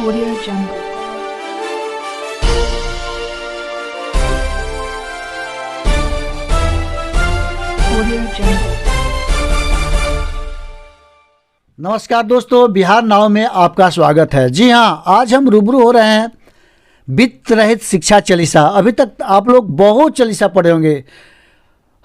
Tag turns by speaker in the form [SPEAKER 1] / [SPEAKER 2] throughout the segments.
[SPEAKER 1] Audio Jungle. Audio Jungle.
[SPEAKER 2] नमस्कार दोस्तों, बिहार नाव में आपका स्वागत है। जी हाँ, आज हम रूबरू हो रहे हैं वित्त रहित शिक्षा चालीसा। अभी तक आप लोग बहुत चालीसा पढ़े होंगे,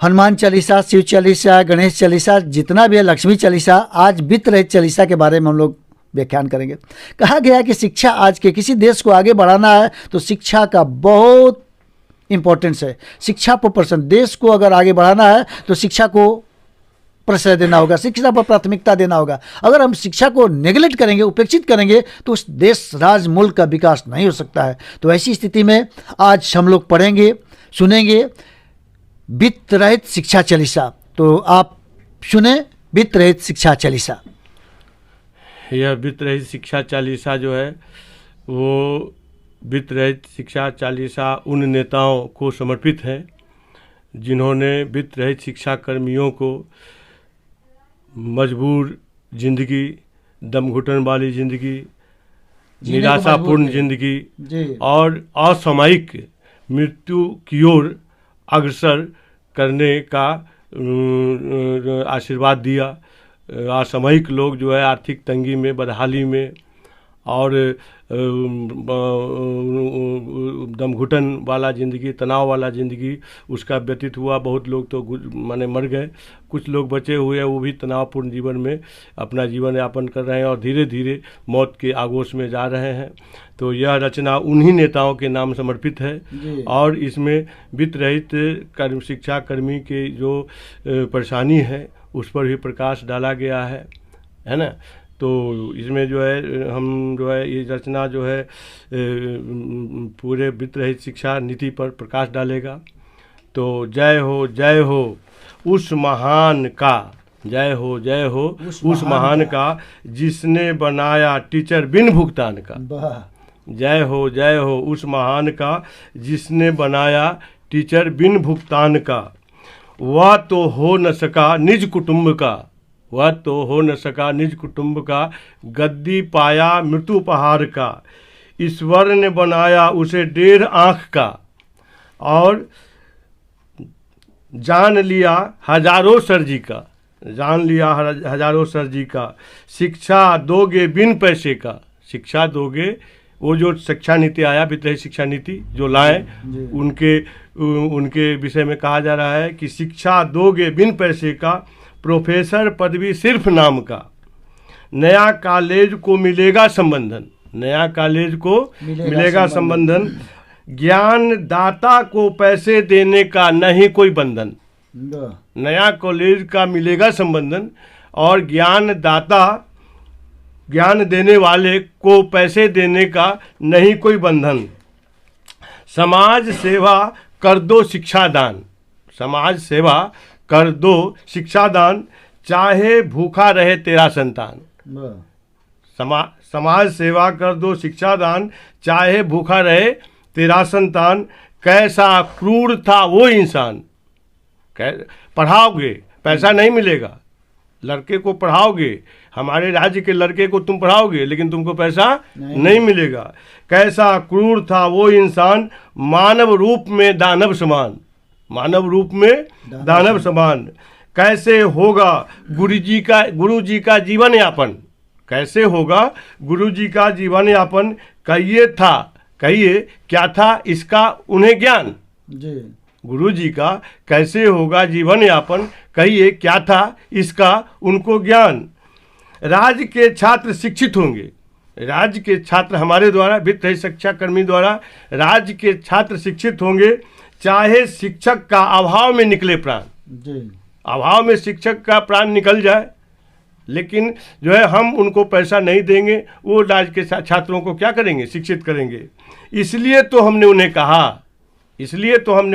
[SPEAKER 2] हनुमान चालीसा, शिव चालीसा, गणेश चालीसा, जितना भी है, लक्ष्मी चालीसा। आज वित्त रहित चालीसा के बारे में हम लोग व्याख्यान करेंगे। कहा गया है कि शिक्षा आज के किसी देश को आगे बढ़ाना है तो शिक्षा का बहुत इम्पोर्टेंस है। शिक्षा पर पर्सन देश को अगर आगे बढ़ाना है तो शिक्षा को प्रश्रय देना होगा, शिक्षा पर प्राथमिकता देना होगा। अगर हम शिक्षा को नेगलेक्ट करेंगे, उपेक्षित करेंगे, तो उस देश राज्य मुल्क का विकास नहीं हो सकता है। तो ऐसी स्थिति में आज हम लोग पढ़ेंगे, सुनेंगे वित्त रहित शिक्षा चालीसा। तो आप सुने वित्त रहित शिक्षा चालीसा।
[SPEAKER 3] यह वित्त रहित शिक्षा चालीसा जो है वो वित्त रहित शिक्षा चालीसा उन नेताओं को समर्पित है जिन्होंने वित्त रहित शिक्षा कर्मियों को मजबूर जिंदगी, दम घुटन वाली जिंदगी, निराशापूर्ण जिंदगी और असामयिक मृत्यु की ओर अग्रसर करने का आशीर्वाद दिया। असामयिक लोग जो है आर्थिक तंगी में, बदहाली में और दम घुटन वाला ज़िंदगी, तनाव वाला ज़िंदगी उसका व्यतीत हुआ। बहुत लोग तो माने मर गए, कुछ लोग बचे हुए हैं, वो भी तनावपूर्ण जीवन में अपना जीवन यापन कर रहे हैं और धीरे धीरे मौत के आगोश में जा रहे हैं। तो यह रचना उन्हीं नेताओं के नाम समर्पित है और इसमें वित्त रहित शिक्षा कर्मी के जो परेशानी है उस पर भी प्रकाश डाला गया है ना। तो इसमें जो है हम जो है ये रचना जो है पूरे वित्त रहित शिक्षा नीति पर प्रकाश डालेगा। तो जय हो उस महान का, जय हो उस महान का जिसने बनाया टीचर बिन भुगतान का। जय हो उस महान का जिसने बनाया टीचर बिन भुगतान का। वह तो हो न सका निज कुटुंब का, वह तो हो न सका निज कुटुंब का, गद्दी पाया मृत्यु पहाड़ का। ईश्वर ने बनाया उसे 1.5 आँख का और जान लिया हजारों सर्जी का, जान लिया हजारों सर्जी का। शिक्षा दोगे बिन पैसे का, शिक्षा दोगे, वो जो शिक्षा नीति आया, वित्त रहित शिक्षा नीति जो लाए उनके विषय में कहा जा रहा है कि शिक्षा दोगे बिन पैसे का, प्रोफेसर पदवी सिर्फ नाम का। नया कॉलेज को मिलेगा संबंधन, नया कॉलेज को मिलेगा संबंधन। ज्ञान दाता को पैसे देने का नहीं कोई बंधन। नया कॉलेज का मिलेगा संबंधन और ज्ञान दाता, ज्ञान देने वाले को पैसे देने का नहीं कोई बंधन। समाज सेवा कर दो शिक्षा दान, समाज सेवा कर दो शिक्षा दान, चाहे भूखा रहे तेरा संतान। समाज सेवा कर दो शिक्षा दान, चाहे भूखा रहे तेरा संतान। कैसा क्रूर था वो इंसान। पढ़ाओगे, पैसा नहीं मिलेगा, लड़के को पढ़ाओगे, हमारे राज्य के लड़के को तुम पढ़ाओगे लेकिन तुमको पैसा नहीं मिलेगा। कैसा क्रूर था वो इंसान, मानव रूप में दानव समान, मानव रूप में दानव समान। कैसे होगा गुरु जी का जीवन यापन, कैसे होगा गुरु जी का जीवन यापन। कहिए क्या था इसका उन्हें ज्ञान। गुरु जी का कैसे होगा जीवन यापन, कहिए क्या था इसका उनको ज्ञान। राज्य के छात्र शिक्षित होंगे, राज्य के छात्र हमारे द्वारा वित्त रहित शिक्षा कर्मी द्वारा राज्य के छात्र शिक्षित होंगे, चाहे शिक्षक का अभाव में निकले प्राण। अभाव में शिक्षक का प्राण निकल जाए लेकिन जो है हम उनको पैसा नहीं देंगे, वो राज्य के छात्रों को क्या करेंगे, शिक्षित करेंगे। इसलिए तो हमने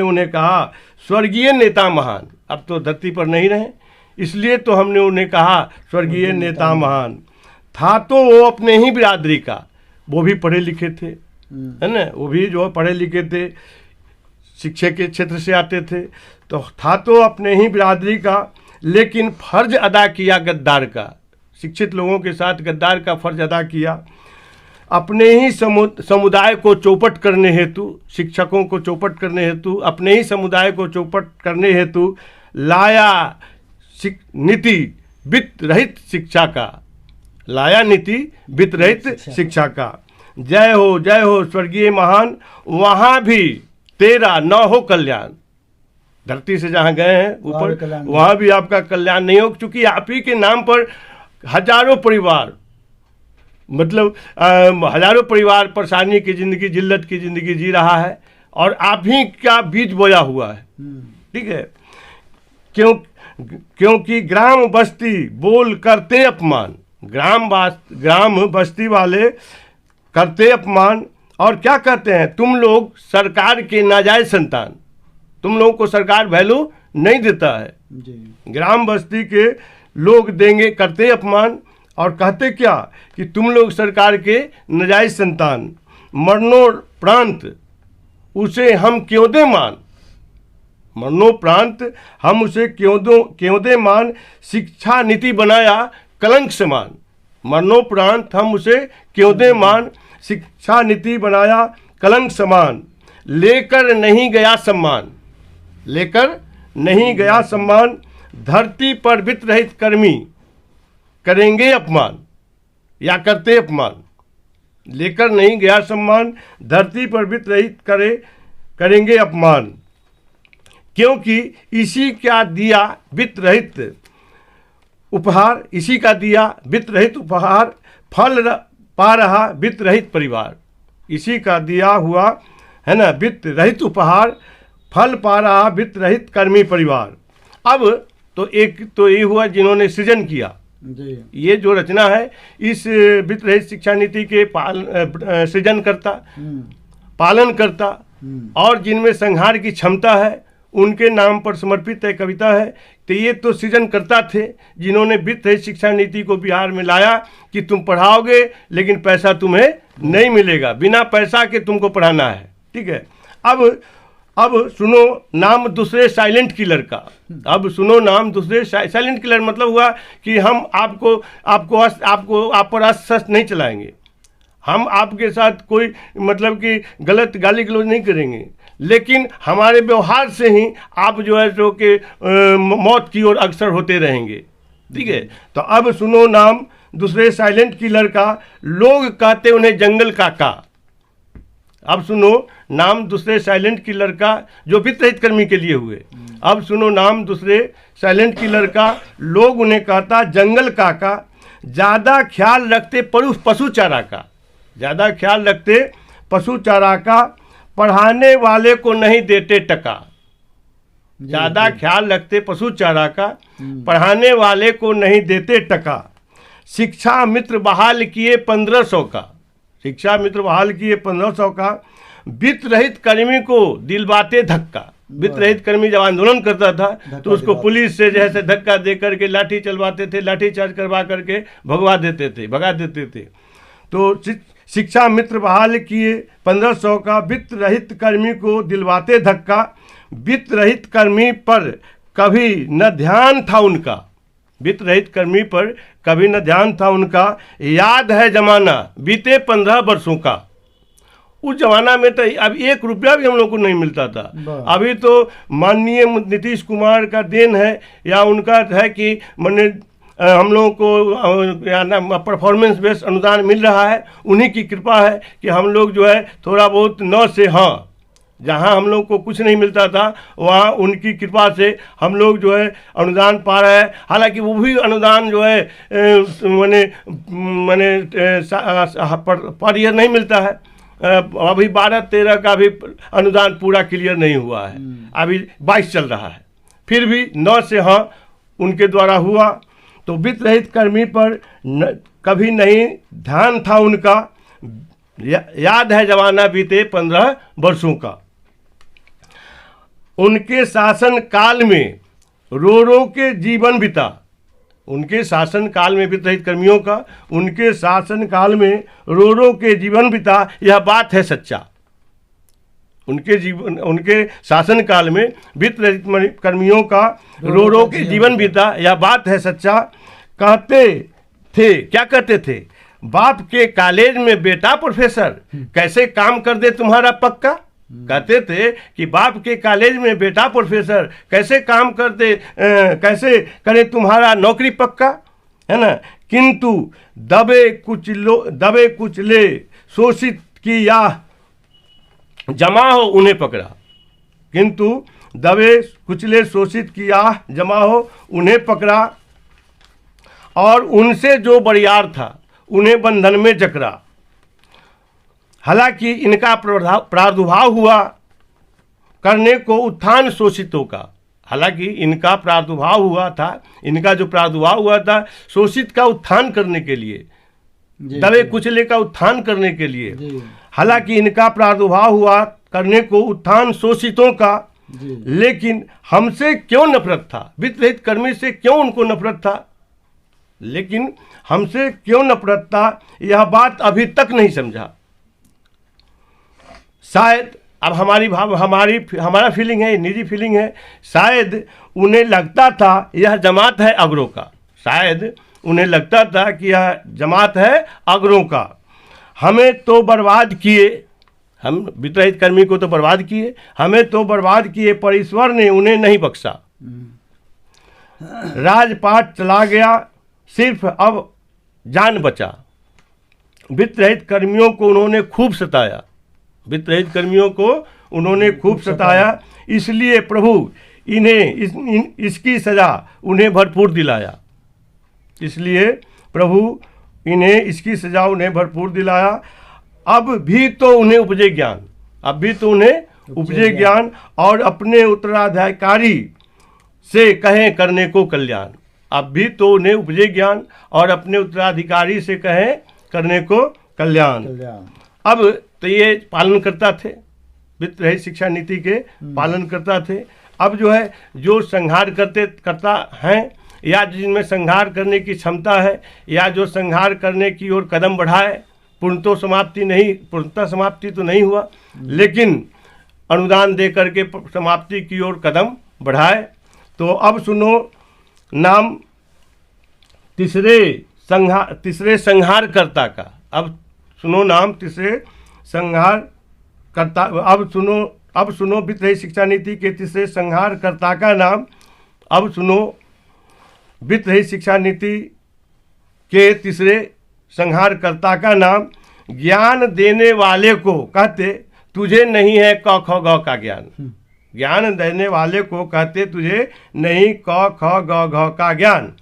[SPEAKER 3] उन्हें कहा स्वर्गीय नेता महान। अब तो धरती पर नहीं रहे, इसलिए तो हमने उन्हें कहा स्वर्गीय नेता महान। था तो वो अपने ही बिरादरी का, वो भी पढ़े लिखे थे, है ना, वो भी जो पढ़े लिखे थे, शिक्षा के क्षेत्र से आते थे। तो था तो अपने ही बिरादरी का, लेकिन फर्ज अदा किया गद्दार का। शिक्षित लोगों के साथ गद्दार का फर्ज अदा किया। अपने ही समुदाय को चौपट करने हेतु, शिक्षकों को चौपट करने हेतु, अपने ही समुदाय को चौपट करने हेतु लाया नीति वित्त रहित शिक्षा का, लाया नीति वित्त रहित शिक्षा का। जय हो स्वर्गीय महान, वहाँ भी तेरा न हो कल्याण। धरती से जहाँ गए हैं ऊपर, वहाँ भी आपका कल्याण नहीं हो, क्योंकि आप ही के नाम पर हजारों परिवार, मतलब हजारों परिवार परेशानी की ज़िंदगी, जिल्लत की ज़िंदगी जी रहा है, और आप ही का बीज बोया हुआ है। ठीक है, क्योंकि ग्राम बस्ती बोल करते अपमान, ग्राम बस्ती वाले करते अपमान, और क्या कहते हैं, तुम लोग सरकार के नाजायज संतान, तुम लोगों को सरकार वैल्यू नहीं देता है जी। ग्राम बस्ती के लोग देंगे करते अपमान, और कहते क्या कि तुम लोग सरकार के नाजायज संतान, मरणोपरांत उसे हम क्यों दे मान, मरणोपरांत हम उसे क्यों दे मान, शिक्षा नीति बनाया कलंक समान, मरणोपरांत हम उसे क्यों दे मान, शिक्षा नीति बनाया कलंक समान, लेकर नहीं गया सम्मान, लेकर नहीं गया सम्मान, धरती पर वित्त रहित कर्मी करेंगे अपमान, या करते अपमान, लेकर नहीं गया सम्मान, धरती पर वित्त रहित करेंगे अपमान, क्योंकि इसी का दिया वित्त रहित उपहार, इसी का दिया वित्त रहित उपहार, फल पा रहा वित्त रहित परिवार, इसी का दिया हुआ है ना वित्त रहित उपहार, फल पा रहा वित्त रहित कर्मी परिवार। अब तो एक तो ये हुआ जिन्होंने सृजन किया जी। ये जो रचना है इस वित्त रहित शिक्षा नीति के सृजन करता, पालन करता, और जिनमें संहार की क्षमता है उनके नाम पर समर्पित है कविता है। तो ये तो सृजन करता थे जिन्होंने वित्त रहित शिक्षा नीति को बिहार में लाया कि तुम पढ़ाओगे लेकिन पैसा तुम्हें नहीं मिलेगा, बिना पैसा के तुमको पढ़ाना है। ठीक है, अब सुनो नाम दूसरे साइलेंट किलर का, अब सुनो नाम दूसरे साइलेंट किलर, मतलब हुआ कि हम आप पर अस्त्र नहीं चलाएंगे, हम आपके साथ कोई मतलब कि गलत गाली गलौज नहीं करेंगे, लेकिन हमारे व्यवहार से ही आप जो है जो कि मौत की ओर अग्रसर होते रहेंगे। ठीक है, तो अब सुनो नाम दूसरे साइलेंट किलर का, लोग कहते उन्हें जंगल काका। अब सुनो नाम दूसरे साइलेंट किलर का जो वित्त रहित कर्मी के लिए हुए। अब सुनो नाम दूसरे साइलेंट किलर का, लोग उन्हें कहता जंगल काका, ज़्यादा ख्याल रखते पशु चारा का, ज़्यादा ख्याल रखते पशु चारा का, पढ़ाने वाले को नहीं देते टका, ज़्यादा ख्याल रखते पशु चारा का, पढ़ाने वाले को नहीं देते टका, शिक्षा मित्र बहाल किए 1500 का, शिक्षा मित्र बहाल किए 1500 का, वित्त रहित कर्मी को दिलवाते धक्का। वित्त रहित कर्मी जब आंदोलन करता था तो उसको पुलिस से जैसे धक्का दे करके लाठी चलवाते थे, लाठी चार्ज करवा करके भगा देते थे। तो शिक्षा मित्र बहाल किए 1500 का, वित्त रहित कर्मी को दिलवाते धक्का, वित्त रहित कर्मी पर कभी न ध्यान था उनका, वित्त रहित कर्मी पर कभी न ध्यान था उनका, याद है जमाना बीते 15 वर्षों का। उस जमाना में तो अब 1 रुपया भी हम लोग को नहीं मिलता था। अभी तो माननीय नीतीश कुमार का देन है या उनका है कि मैंने हम लोगों को परफॉर्मेंस बेस्ड अनुदान मिल रहा है, उन्हीं की कृपा है कि हम लोग जो है थोड़ा बहुत न से हाँ, जहाँ हम लोग को कुछ नहीं मिलता था वहाँ उनकी कृपा से हम लोग जो है अनुदान पा रहे हैं। हालांकि वो भी अनुदान जो है मैंने पर ईयर नहीं मिलता है, अभी 12-13 का भी अनुदान पूरा क्लियर नहीं हुआ है, अभी 22 चल रहा है, फिर भी 9 से हाँ उनके द्वारा हुआ। तो वित्त रहित कर्मी पर कभी नहीं ध्यान था उनका, याद है जमाना बीते 15 वर्षों का। उनके शासन काल में रो के जीवन बिता, उनके शासन काल में वित्त रहित कर्मियों का उनके शासन काल में रो के जीवन बिता, यह बात है सच्चा। उनके शासन काल में वित्त रहित कर्मियों का रो के जीवन बीता, यह बात है सच्चा। कहते थे, क्या कहते थे, बाप के कॉलेज में बेटा प्रोफेसर, कैसे काम कर दे तुम्हारा पक्का। कहते थे कि बाप के कॉलेज में बेटा प्रोफेसर, कैसे काम कर दे, कैसे करे तुम्हारा नौकरी पक्का, है ना। किंतु दबे कुचले शोषित की या जमा हो उन्हें पकड़ा। किंतु दबे कुचले शोषित की आह जमा हो उन्हें पकड़ा, और उनसे जो बरियार था उन्हें बंधन में जकड़ा। हालांकि इनका प्रादुर्भाव हुआ करने को उत्थान शोषितों का। हालांकि इनका प्रादुर्भाव हुआ था, इनका जो प्रादुर्भाव हुआ था शोषित का उत्थान करने के लिए, दबे कुचले का उत्थान करने के लिए। हालांकि इनका प्रादुर्भाव हुआ करने को उत्थान शोषितों का, लेकिन हमसे क्यों नफरत था। वित्त रहित कर्मी से क्यों उनको नफरत था, लेकिन हमसे क्यों नफरत था, यह बात अभी तक नहीं समझा। शायद अब हमारा फीलिंग है, निजी फीलिंग है, शायद उन्हें लगता था यह जमात है अगरों का। शायद उन्हें लगता था कि यह जमात है अगरों का। हमें तो बर्बाद किए, हम वित्त रहित कर्मी को तो बर्बाद किए, हमें तो बर्बाद किए, पर ईश्वर ने उन्हें नहीं बख्शा। राजपाट चला गया, सिर्फ अब जान बचा। वित्त रहित कर्मियों को उन्होंने खूब सताया, वित्त रहित कर्मियों को उन्होंने खूब सताया, इसलिए प्रभु इन्हें इसकी सज़ा उन्हें भरपूर दिलाया। इसलिए प्रभु इन्हें इसकी सज़ा उन्हें भरपूर दिलाया। अब भी तो उन्हें उपजे ज्ञान, अब भी तो उन्हें उपजे ज्ञान, और अपने उत्तराधिकारी से कहें करने को कल्याण। अब भी तो उन्हें उपजे ज्ञान और अपने उत्तराधिकारी से कहें करने को कल्याण। अब तो ये पालन करता थे, वित्त रहित शिक्षा नीति के पालन करता थे। अब जो है, जो संहार करता हैं, या जिनमें संहार करने की क्षमता है, या जो संहार करने की ओर कदम बढ़ाए, पूर्णतः समाप्ति तो नहीं हुआ, लेकिन अनुदान दे करके समाप्ति की ओर कदम बढ़ाए। तो अब सुनो नाम तीसरे संहारकर्ता का। अब सुनो नाम तीसरे संहारकर्ता। अब सुनो वित्त रहित शिक्षा नीति के तीसरे संहारकर्ता का नाम। अब सुनो वित्त रहित शिक्षा नीति के तीसरे संहारकर्ता का नाम। ज्ञान देने वाले को कहते तुझे नहीं है क ख ग का ज्ञान। ज्ञान देने वाले को कहते तुझे नहीं क ख ग घ का ज्ञान।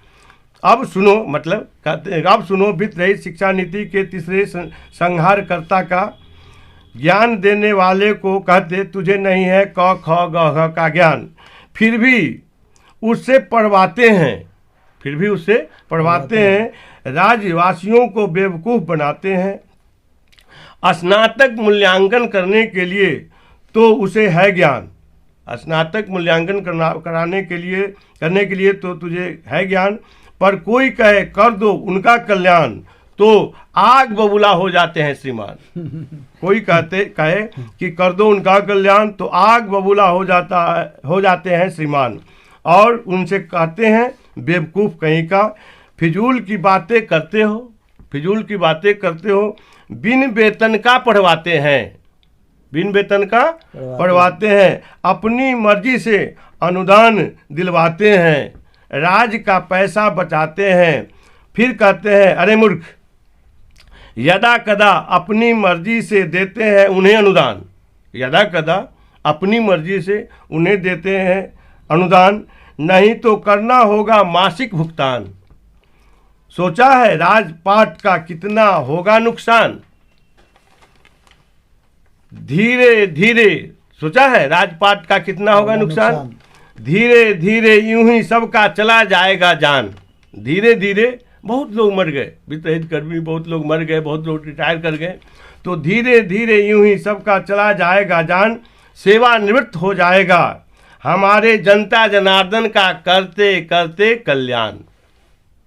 [SPEAKER 3] अब सुनो, मतलब कहते अब सुनो वित्त रहित शिक्षा नीति के तीसरे संहारकर्ता का। ज्ञान देने वाले को कहते तुझे नहीं है क ख ग घ का ज्ञान, फिर भी उससे पढ़वाते हैं, राज्यवासियों को बेवकूफ़ बनाते हैं। स्नातक मूल्यांकन करने के लिए तो उसे है ज्ञान, स्नातक मूल्यांकन करने के लिए तो तुझे है ज्ञान, पर कोई कहे कर दो उनका कल्याण तो आग बबूला हो जाते हैं श्रीमान। कोई कहे कि कर दो उनका कल्याण तो आग बबूला हो जाते हैं श्रीमान, और उनसे कहते हैं बेवकूफ़ कहीं का। फिजूल की बातें करते हो, बिन वेतन का पढ़वाते हैं, अपनी मर्जी से अनुदान दिलवाते हैं, राज का पैसा बचाते हैं, फिर कहते हैं अरे मूर्ख। यदा कदा अपनी मर्जी से देते हैं उन्हें अनुदान, यदा कदा अपनी मर्जी से उन्हें देते हैं अनुदान, नहीं तो करना होगा मासिक भुगतान। सोचा है राजपाट का कितना होगा नुकसान, धीरे धीरे सोचा है राजपाट का कितना होगा नुकसान, धीरे धीरे यूं ही सबका चला जाएगा जान। धीरे धीरे बहुत लोग मर गए, वित्त रहित कर्मी बहुत लोग मर गए, बहुत लोग रिटायर कर गए। तो धीरे धीरे यूं ही सबका चला जाएगा जान, सेवानिवृत्त हो जाएगा हमारे जनता जनार्दन का करते करते कल्याण।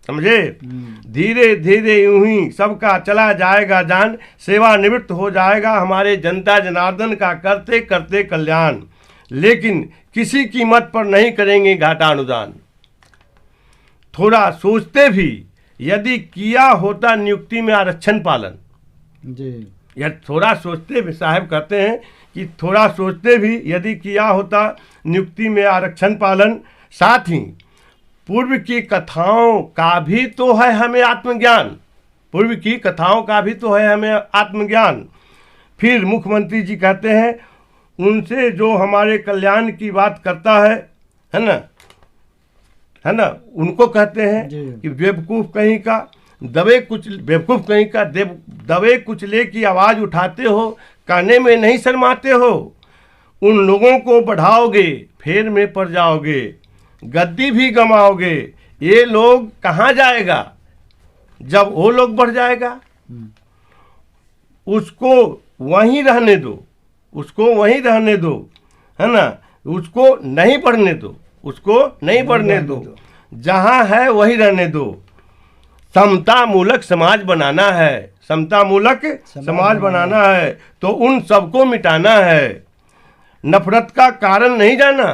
[SPEAKER 3] समझे? धीरे धीरे यूं ही सबका चला जाएगा जान, सेवानिवृत्त हो जाएगा हमारे जनता जनार्दन का करते करते कल्याण, लेकिन किसी कीमत पर नहीं करेंगे घाटा अनुदान। थोड़ा सोचते भी यदि किया होता नियुक्ति में आरक्षण पालन।
[SPEAKER 2] जी।
[SPEAKER 3] यह थोड़ा सोचते भी, साहब कहते हैं कि थोड़ा सोचते भी यदि किया होता नियुक्ति में आरक्षण पालन, साथ ही पूर्व की कथाओं का भी तो है हमें आत्मज्ञान, पूर्व की कथाओं का भी तो है हमें आत्मज्ञान। फिर मुख्यमंत्री जी कहते हैं उनसे जो हमारे कल्याण की बात करता है ना, उनको कहते हैं
[SPEAKER 2] जी।
[SPEAKER 3] कि बेवकूफ़ कहीं का, बेवकूफ़ कहीं का दबे कुचले की आवाज़ उठाते हो, कहने में नहीं शर्माते हो। उन लोगों को बढ़ाओगे फेर में पड़ जाओगे, गद्दी भी गमाओगे। ये लोग कहाँ जाएगा जब वो लोग बढ़ जाएगा? उसको वहीं रहने दो, उसको वहीं रहने दो, है ना, उसको नहीं बढ़ने दो, उसको नहीं बढ़ने दो, जहाँ है वहीं रहने दो। समता मूलक समाज बनाना है, समता मूलक समाज बनाना है, तो उन सबको मिटाना है। नफरत का कारण नहीं जाना,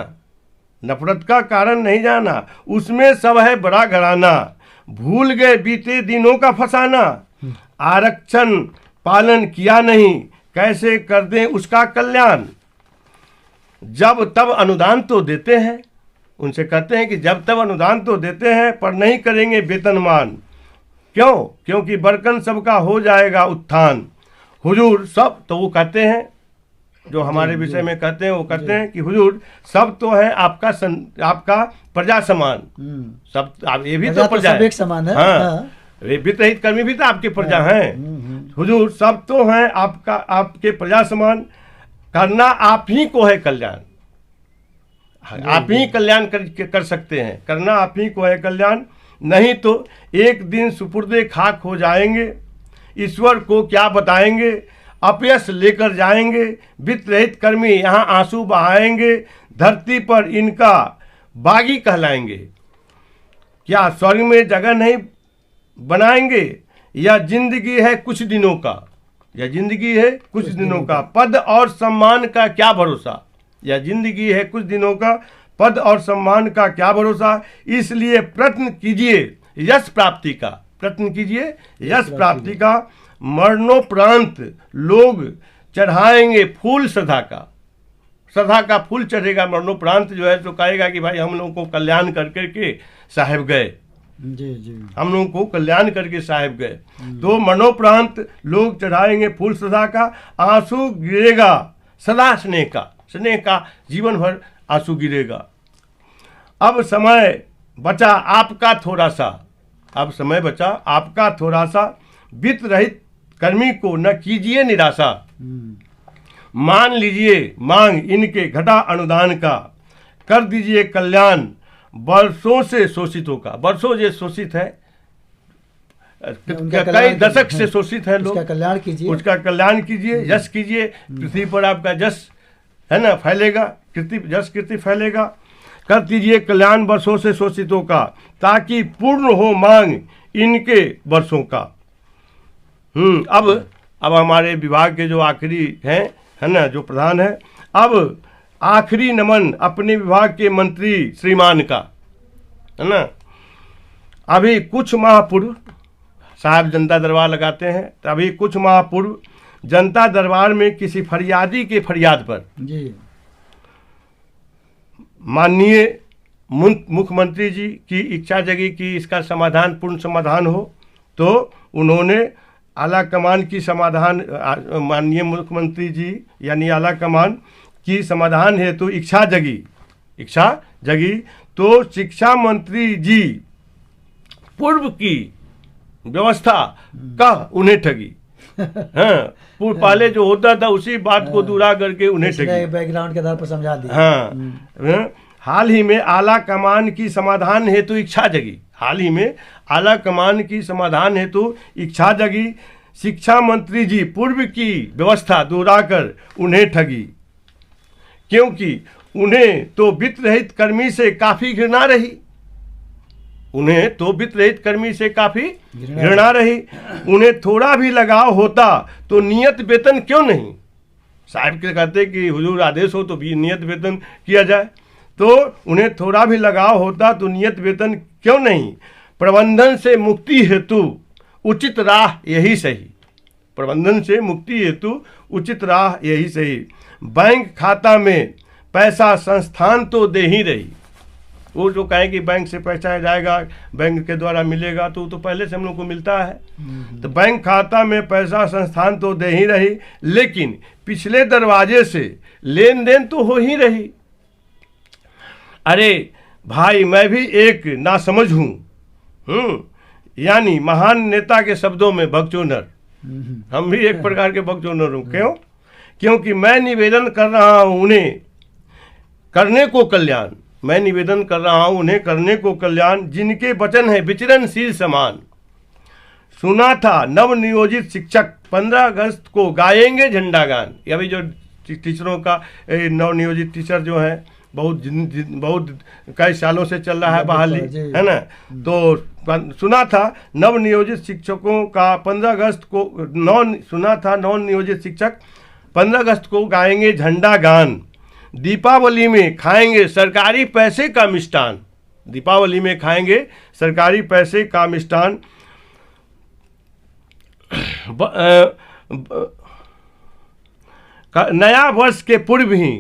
[SPEAKER 3] नफरत का कारण नहीं जाना, उसमें सब है बड़ा घराना। भूल गए बीते दिनों का फसाना, आरक्षण पालन किया नहीं, कैसे कर दें उसका कल्याण। जब तब अनुदान तो देते हैं, उनसे कहते हैं कि जब तब अनुदान तो देते हैं पर नहीं करेंगे वेतनमान। क्यों? क्योंकि बरकन सबका हो जाएगा उत्थान। हुजूर सब, तो वो कहते हैं जो हमारे विषय में कहते हैं, वो कहते हैं कि हुजूर सब तो है आपका प्रजा समान। सब आप, ये भी तो प्रजा
[SPEAKER 2] सब एक समान है।
[SPEAKER 3] हाँ, वित्त रहित कर्मी भी तो आपके प्रजा हैं। हुजूर सब तो हैं आपके प्रजा समान, करना आप ही को है कल्याण, आप ही कल्याण कर सकते हैं, करना आप ही को है कल्याण। नहीं तो एक दिन सुपुर्दे खाक हो जाएंगे, ईश्वर को क्या बताएंगे, अपयश लेकर जाएंगे। वित्त रहित कर्मी यहाँ आंसू बहाएंगे, धरती पर इनका बागी कहलाएंगे। क्या स्वर्ग में जगह नहीं बनाएंगे? यह जिंदगी है कुछ दिनों का, यह जिंदगी है कुछ दिनों का, पद और सम्मान का क्या भरोसा। यह जिंदगी है कुछ दिनों का, पद और सम्मान का क्या भरोसा। इसलिए प्रयत्न कीजिए यश प्राप्ति का, प्रयत्न कीजिए यश प्राप्ति का। मरणोपरांत लोग चढ़ाएंगे फूल श्रद्धा का, श्रद्धा का फूल चढ़ेगा मरणोपरांत जो है, तो कहेगा कि भाई हम लोगों को कल्याण कर करके साहेब गए,
[SPEAKER 2] जी जी,
[SPEAKER 3] हम लोगों को कल्याण करके साहेब गए। तो मरणोपरांत लोग चढ़ाएंगे फूल श्रद्धा का, आंसू गिरेगा सदा स्नेह का, स्नेह का जीवन भर आंसू गिरेगा। अब समय बचा आपका थोड़ा सा, अब समय बचा आपका थोड़ा सा, वित्त रहित कर्मी को न कीजिए निराशा। मान लीजिए मांग इनके घटा अनुदान का, कर दीजिए कल्याण वर्षों से शोषितों का। वर्षों जो शोषित है, कई दशक से शोषित है लोग,
[SPEAKER 2] उसका कल्याण कीजिए,
[SPEAKER 3] उसका कल्याण कीजिए, यश कीजिए। पृथ्वी पर आपका यश है ना फैलेगा, कीर्ति फैलेगा। कर दीजिए कल्याण वर्षों से शोषितों का, ताकि पूर्ण हो मांग इनके वर्षों का। अब हमारे विभाग के जो आखिरी हैं, है ना, जो प्रधान है, अब आखिरी नमन अपने विभाग के मंत्री श्रीमान का, है ना। अभी कुछ माह पूर्व साहब जनता दरबार लगाते हैं, तो अभी कुछ माह पूर्व जनता दरबार में किसी फरियादी के फरियाद पर
[SPEAKER 2] जी
[SPEAKER 3] माननीय मुख्यमंत्री जी की इच्छा जगी कि इसका समाधान पूर्ण समाधान हो, तो उन्होंने आला कमान की समाधान, माननीय मुख्यमंत्री जी यानी आला कमान की समाधान हेतु इच्छा जगी, तो शिक्षा मंत्री जी पूर्व की व्यवस्था का उन्हें ठगी। हाँ, पहले जो होता था उसी बात को दूरा करके उन्हें ठगी,
[SPEAKER 2] बैकग्राउंड के आधार पर समझा दिया।
[SPEAKER 3] हाँ, हाल ही में आला कमान की समाधान हेतु इच्छा जगी, हाल ही में आला कमान की समाधान हेतु इच्छा जगी। शिक्षा मंत्री जी पूर्व की व्यवस्था दोहराकर उन्हें ठगी, क्योंकि उन्हें तो वित्त रहित कर्मी से काफ़ी घृणा रही, उन्हें तो वित्त रहित कर्मी से काफ़ी घृणा रही। उन्हें थोड़ा भी लगाव होता तो नियत वेतन क्यों नहीं। साहब के कहते कि हुजूर आदेश हो तो भी नियत वेतन किया जाए, तो उन्हें थोड़ा भी लगाव होता तो नियत वेतन क्यों नहीं। प्रबंधन से मुक्ति हेतु उचित राह यही सही। प्रबंधन से मुक्ति हेतु उचित राह यही सही। बैंक खाता में पैसा संस्थान तो दे ही रही। वो जो कहे कि बैंक से पैसा जाएगा, बैंक के द्वारा मिलेगा, तो पहले से हम लोग को मिलता है। तो बैंक खाता में पैसा संस्थान तो दे ही रही, लेकिन पिछले दरवाजे से लेन देन तो हो ही रही। अरे भाई, मैं भी एक नासमझ हूँ, यानी महान नेता के शब्दों में बकचोदर। हम भी एक प्रकार के बकचोदर हूँ। क्यों? क्योंकि मैं निवेदन कर रहा हूँ उन्हें करने को कल्याण। मैं निवेदन कर रहा हूँ उन्हें करने को कल्याण, जिनके वचन है विचरणशील समान। सुना था नवनियोजित शिक्षक 15 अगस्त को गाएंगे झंडा गान। ये अभी जो टीचरों का नवनियोजित टीचर जो है बहुत कई सालों से चल रहा है बहाली, है ना। तो सुना था नवनियोजित शिक्षकों का 15 अगस्त को नवनियोजित शिक्षक 15 अगस्त को गाएंगे झंडा गान। दीपावली में खाएंगे सरकारी पैसे का मिष्ठान। दीपावली में खाएंगे सरकारी पैसे का मिष्ठान। नया वर्ष के पूर्व ही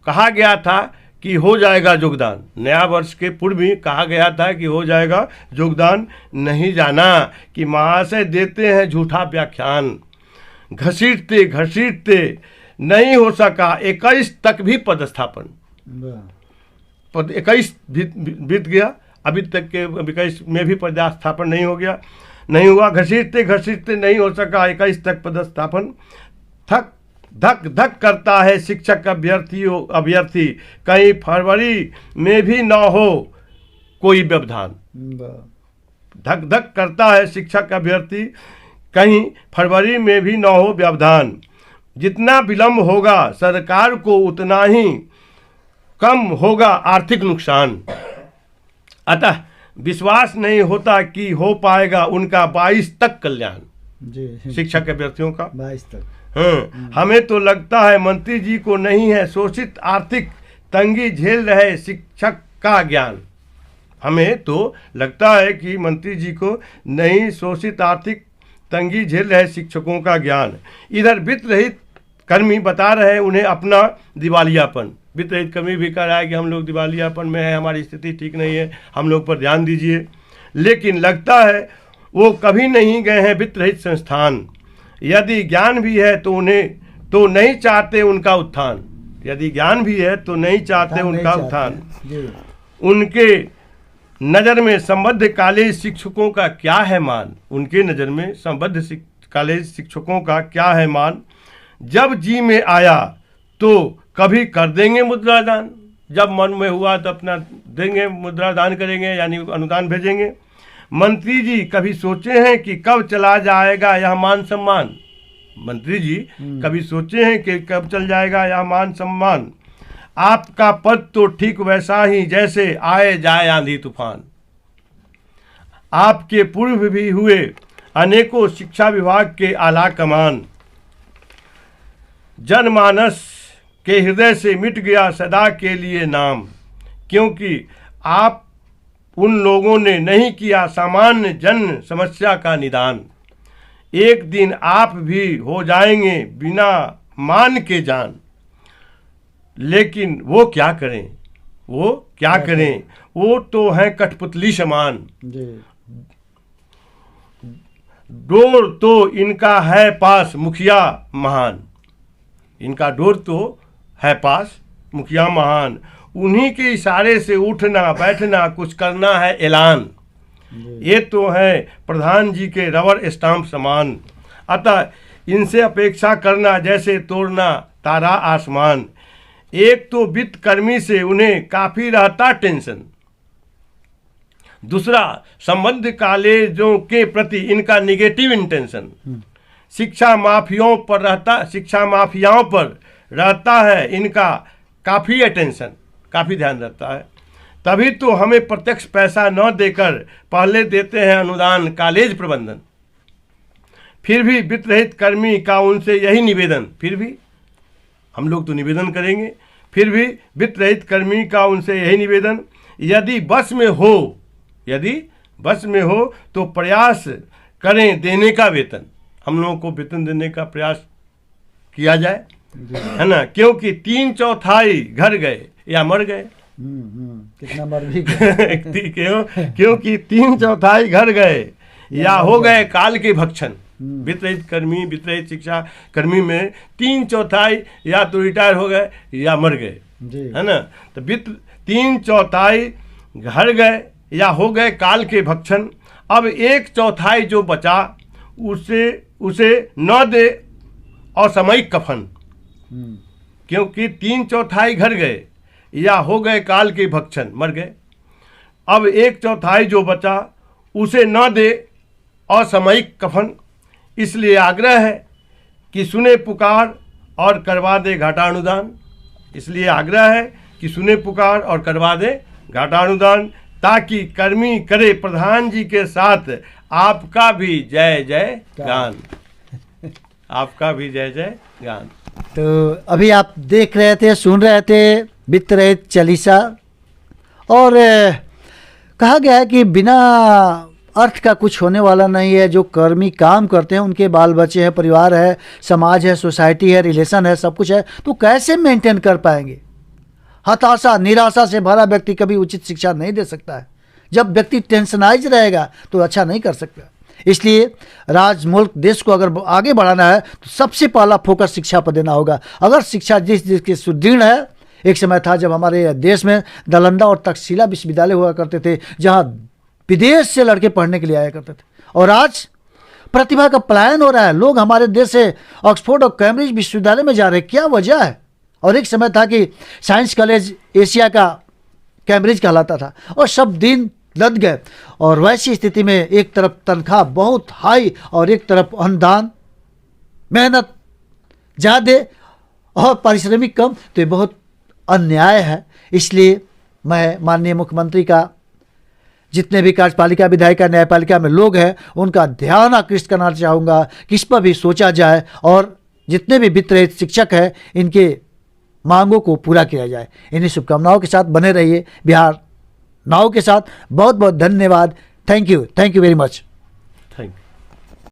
[SPEAKER 3] कहा गया था कि हो जाएगा योगदान। नया वर्ष के पूर्व ही कहा गया था कि हो जाएगा योगदान। नहीं जाना कि महाशय देते हैं झूठा व्याख्यान। घसीटते घसीटते नहीं हो सका 21 तक भी पदस्थापन। 21 बीत गया, अभी तक के 21 में भी पदस्थापन नहीं हुआ। घसीटते घसीटते नहीं हो सका 21 तक पदस्थापन। धक धक करता है शिक्षक अभ्यर्थी, कहीं फरवरी में भी न हो कोई व्यवधान। धक धक करता है शिक्षक अभ्यर्थी, कहीं फरवरी में भी न हो व्यवधान। जितना विलंब होगा सरकार को उतना ही कम होगा आर्थिक नुकसान। अतः विश्वास नहीं होता कि हो पाएगा उनका 22 तक कल्याण। शिक्षक अभ्यर्थियों का 22 तक। हाँ, हमें तो लगता है मंत्री जी को नहीं है शोषित आर्थिक तंगी झेल रहे शिक्षक का ज्ञान। हमें तो लगता है कि मंत्री जी को नहीं शोषित आर्थिक तंगी झेल रहे शिक्षकों का ज्ञान। इधर वित्त रहित कर्मी बता रहे हैं उन्हें अपना दिवालियापन। वित्त रहित कर्मी भी कह रहा है कि हम लोग दिवालियापन में है, हमारी स्थिति ठीक नहीं है, हम लोग पर ध्यान दीजिए। लेकिन लगता है वो कभी नहीं गए हैं वित्त रहित संस्थान। यदि ज्ञान भी है तो उन्हें तो नहीं चाहते उनका उत्थान। यदि ज्ञान भी है तो नहीं चाहते उनका उत्थान। उनके नज़र में संबद्ध कॉलेज शिक्षकों का क्या है मान। उनके नज़र में संबद्ध कॉलेज शिक्षकों का क्या है मान। जब जी में आया तो कभी कर देंगे मुद्रा दान। जब मन में हुआ तो अपना देंगे, मुद्रा दान करेंगे, यानी अनुदान भेजेंगे। मंत्री जी कभी सोचे हैं कि कब चला जाएगा यह मान सम्मान। मंत्री जी कभी सोचे हैं कि कब चल जाएगा यह मान सम्मान। आपका पद तो ठीक वैसा ही जैसे आए जाए आंधी तूफान। आपके पूर्व भी हुए अनेकों शिक्षा विभाग के आला कमान। जनमानस के हृदय से मिट गया सदा के लिए नाम, क्योंकि आप उन लोगों ने नहीं किया सामान्य जन समस्या का निदान। एक दिन आप भी हो जाएंगे बिना मान के जान। लेकिन वो क्या करें, वो तो है कठपुतली समान। डोर तो इनका है पास मुखिया महान। इनका डोर तो है पास मुखिया महान। उन्हीं के इशारे से उठना बैठना कुछ करना है ऐलान। ये तो है प्रधान जी के रबर स्टाम्प समान। अतः इनसे अपेक्षा करना जैसे तोड़ना तारा आसमान। एक तो वित्त कर्मी से उन्हें काफ़ी रहता टेंशन। दूसरा संबद्ध कॉलेजों के प्रति इनका निगेटिव इंटेंशन। शिक्षा माफियाओं पर रहता है इनका काफ़ी अटेंशन, काफ़ी ध्यान रहता है। तभी तो हमें प्रत्यक्ष पैसा न देकर पहले देते हैं अनुदान कॉलेज प्रबंधन। फिर भी वित्त रहित कर्मी का उनसे यही निवेदन। फिर भी हम लोग तो निवेदन करेंगे, फिर भी वित्त रहित कर्मी का उनसे यही निवेदन। यदि बस में हो तो प्रयास करें देने का वेतन। हम लोगों को वेतन देने का प्रयास किया जाए, है ना, क्योंकि 3/4 घर गए या मर गए।
[SPEAKER 2] कितना मर भी गए।
[SPEAKER 3] क्योंकि 3/4 घर गए या हो गए काल के भक्षण। वित्त रहित कर्मी, वित्त रहित शिक्षा कर्मी में 3/4 या तो रिटायर हो गए या मर गए, है ना। तो वित्त 3/4 घर गए या हो गए काल के भक्षण। अब 1/4 जो बचा उसे न दे असामयिक कफन, क्योंकि 3/4 घर गए या हो गए काल के भक्षण, मर गए। अब 1/4 जो बचा उसे न दे असामयिक कफन। इसलिए आग्रह है कि सुने पुकार और करवा दे घाटानुदान। इसलिए आग्रह है कि सुने पुकार और करवा दे घाटानुदान, ताकि कर्मी करे प्रधान जी के साथ आपका भी जय जय गान। आपका भी जय जय गान।
[SPEAKER 2] तो अभी आप देख रहे थे, सुन रहे थे वित्त रहित चालीसा, और कहा गया है कि बिना अर्थ का कुछ होने वाला नहीं है। जो कर्मी काम करते हैं उनके बाल बच्चे हैं, परिवार है, समाज है, सोसाइटी है, रिलेशन है, सब कुछ है, तो कैसे मेंटेन कर पाएंगे। हताशा निराशा से भरा व्यक्ति कभी उचित शिक्षा नहीं दे सकता है। जब व्यक्ति टेंशनाइज रहेगा तो अच्छा नहीं कर सकता। इसलिए राज्य, मुल्क, देश को अगर आगे बढ़ाना है तो सबसे पहला फोकस शिक्षा पर देना होगा। अगर शिक्षा जिसकी सुदृढ़ है, एक समय था जब हमारे देश में नालंदा और तक्षशिला विश्वविद्यालय हुआ करते थे, जहाँ विदेश से लड़के पढ़ने के लिए आया करते थे, और आज प्रतिभा का पलायन हो रहा है। लोग हमारे देश से ऑक्सफोर्ड और कैम्ब्रिज विश्वविद्यालय में जा रहे हैं। क्या वजह है? और एक समय था कि साइंस कॉलेज एशिया का कैम्ब्रिज कहलाता था, और सब दिन लद गए। और वैसी स्थिति में एक तरफ तनख्वाह बहुत हाई और एक तरफ अनुदान, मेहनत ज़्यादा और पारिश्रमिक कम, तो ये बहुत अन्याय है। इसलिए मैं माननीय मुख्यमंत्री का, जितने भी कार्यपालिका, विधायिका, न्यायपालिका में लोग हैं, उनका ध्यान आकृष्ट करना चाहूँगा कि इस पर भी सोचा जाए, और जितने भी वित्त रहित शिक्षक हैं इनके मांगों को पूरा किया जाए। इन्हीं शुभकामनाओं के साथ बने रहिए बिहार नाउ के साथ। बहुत बहुत धन्यवाद। Thank you very much.